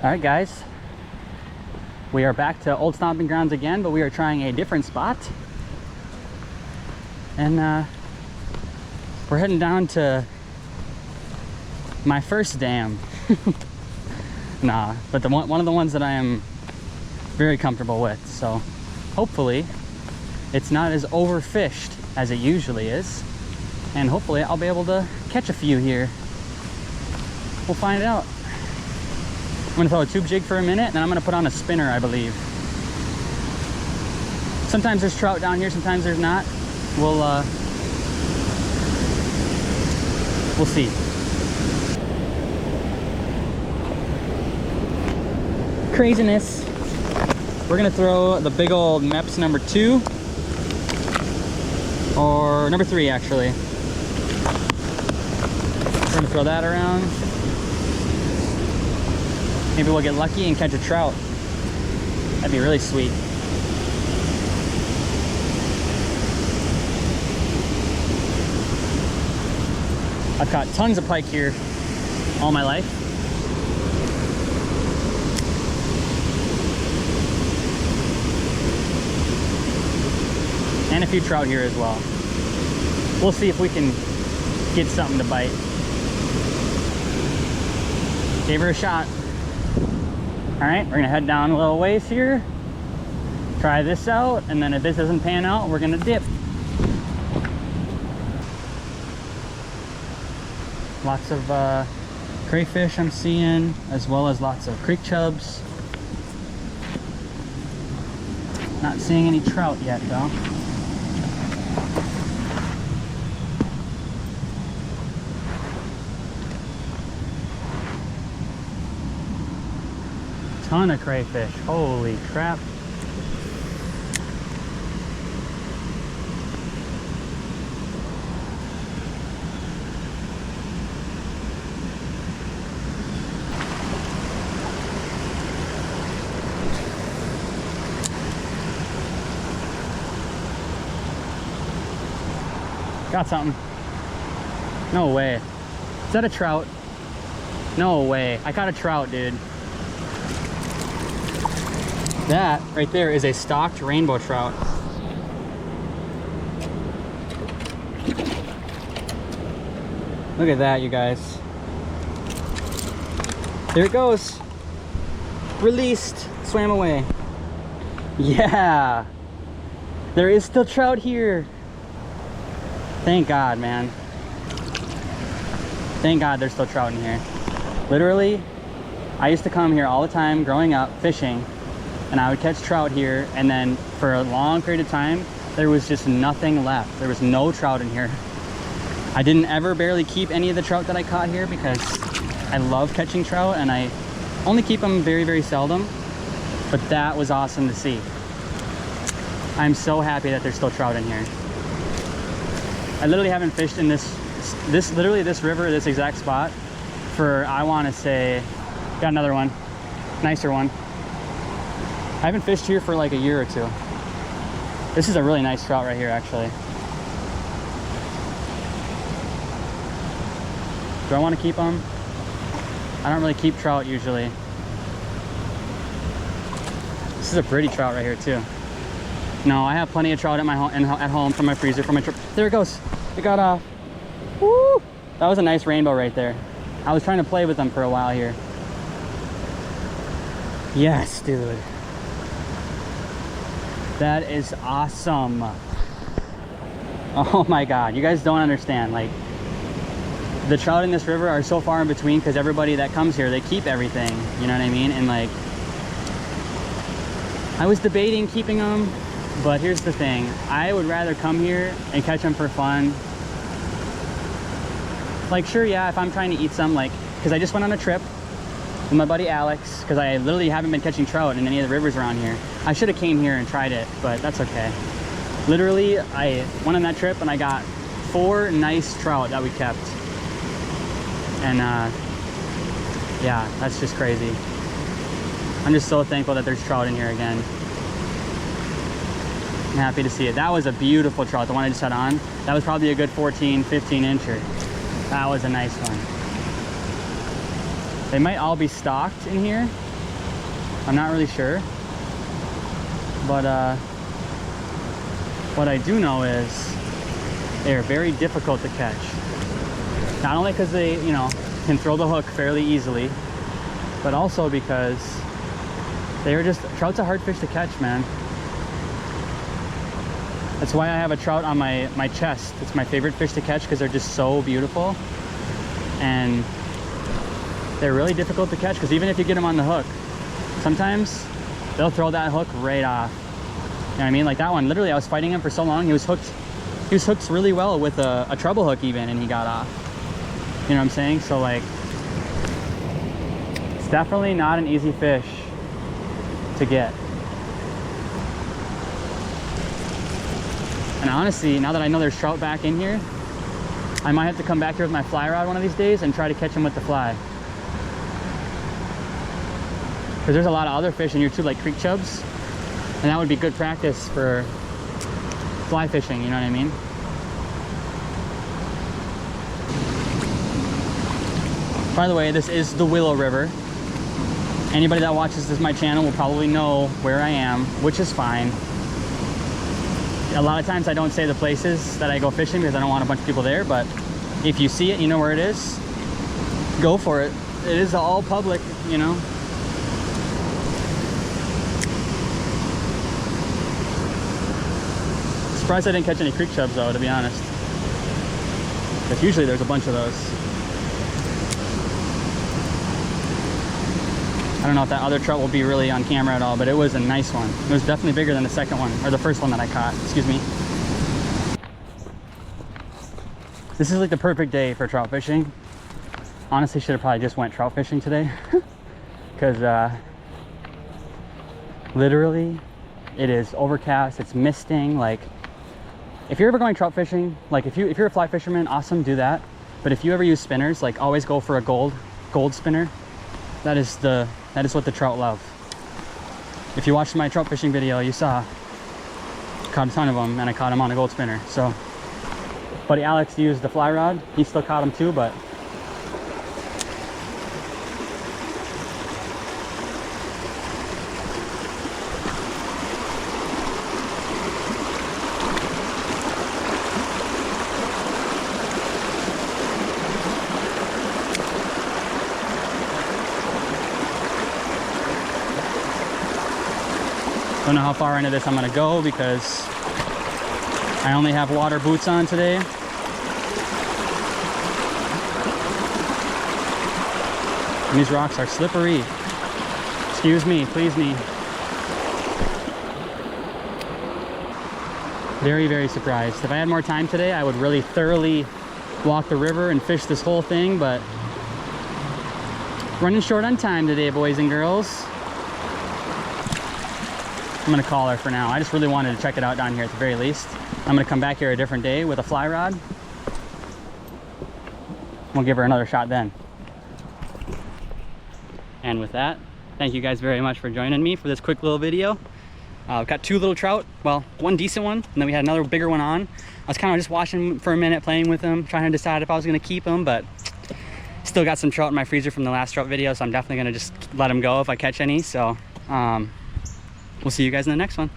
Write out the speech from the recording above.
All right, guys, we are back to old stomping grounds again, but we are trying a different spot. And we're heading down to my first dam. Nah, but one of the ones that I am very comfortable with. So hopefully it's not as overfished as it usually is. And hopefully I'll be able to catch a few here. We'll find out. I'm gonna throw a tube jig for a minute, and then I'm gonna put on a spinner, I believe. Sometimes there's trout down here, sometimes there's not. We'll see. Craziness. We're gonna throw the big old Meps number 2, or number 3 actually. We're gonna throw that around. Maybe we'll get lucky and catch a trout. That'd be really sweet. I've caught tons of pike here all my life. And a few trout here as well. We'll see if we can get something to bite. Gave her a shot. All right, we're gonna head down a little ways here, try this out, and then if this doesn't pan out, we're gonna dip. Lots of crayfish I'm seeing, as well as lots of creek chubs. Not seeing any trout yet though. Ton of crayfish, holy crap. Got something. No way. Is that a trout? No way. I caught a trout, dude. That right there is a stocked rainbow trout. Look at that, you guys. There it goes. Released. Swam away. Yeah. There is still trout here. Thank God, man. Thank God there's still trout in here. Literally, I used to come here all the time growing up fishing, and I would catch trout here, and then for a long period of time there was just nothing left. There was no trout in here. I didn't ever barely keep any of the trout that I caught here because I love catching trout, and I only keep them very, very seldom. But that was awesome to see. I'm so happy that there's still trout in here. I literally haven't fished in this river, this exact spot for, I want to say, got another one, nicer one. I haven't fished here for like a year or two. This is a really nice trout right here, actually. Do I want to keep them? I don't really keep trout usually. This is a pretty trout right here too. No, I have plenty of trout at my at home from my freezer from my trip. There it goes. It got off. Woo! That was a nice rainbow right there. I was trying to play with them for a while here. Yes, dude. That is awesome. Oh my God, you guys don't understand. Like, the trout in this river are so far in between because everybody that comes here, they keep everything. You know what I mean? And like, I was debating keeping them, but here's the thing. I would rather come here and catch them for fun. Like, sure, yeah, if I'm trying to eat some, like, because I just went on a trip with my buddy Alex, because I literally haven't been catching trout in any of the rivers around here. I should have came here and tried it, but that's okay. Literally, I went on that trip and I got 4 nice trout that we kept. And yeah, that's just crazy. I'm just so thankful that there's trout in here again. I'm happy to see it. That was a beautiful trout, the one I just had on. That was probably a good 14, 15 incher. That was a nice one. They might all be stocked in here. I'm not really sure. But what I do know is they are very difficult to catch. Not only because they, you know, can throw the hook fairly easily, but also because they are just, trout's a hard fish to catch, man. That's why I have a trout on my chest. It's my favorite fish to catch because they're just so beautiful. And they're really difficult to catch because even if you get them on the hook, sometimes they'll throw that hook right off. You know what I mean? Like that one, literally I was fighting him for so long. He was hooked really well with a treble hook even, and he got off. You know what I'm saying? So like, it's definitely not an easy fish to get. And honestly, now that I know there's trout back in here, I might have to come back here with my fly rod one of these days and try to catch them with the fly. Because there's a lot of other fish in here too, like creek chubs. And that would be good practice for fly fishing, you know what I mean? By the way, this is the Willow River. Anybody that watches my channel will probably know where I am, which is fine. A lot of times I don't say the places that I go fishing because I don't want a bunch of people there, but if you see it, you know where it is, go for it. It is all public, you know? Surprised I didn't catch any creek chubs though, to be honest. Because usually there's a bunch of those. I don't know if that other trout will be really on camera at all, but it was a nice one. It was definitely bigger than the second one, or the first one that I caught, excuse me. This is like the perfect day for trout fishing. Honestly, should have probably just went trout fishing today. Because literally, it is overcast, it's misting. Like, if you're ever going trout fishing, like if you're a fly fisherman, awesome, do that. But if you ever use spinners, like always go for a gold spinner. That is what the trout love. If you watched my trout fishing video, you saw I caught a ton of them, and I caught them on a gold spinner. So buddy Alex used the fly rod. He still caught them too, but don't know how far into this I'm gonna go because I only have water boots on today. And these rocks are slippery. Excuse me, please me. Very, very surprised. If I had more time today, I would really thoroughly walk the river and fish this whole thing, but running short on time today, boys and girls. I'm gonna call her for now. I just really wanted to check it out down here at the very least. I'm gonna come back here a different day with a fly rod. We'll give her another shot then. And with that, thank you guys very much for joining me for this quick little video. I've got two little trout, well, one decent one, and then we had another bigger one on. I was kind of just watching for a minute, playing with them, trying to decide if I was gonna keep them, but still got some trout in my freezer from the last trout video, so I'm definitely gonna just let them go if I catch any. So we'll see you guys in the next one.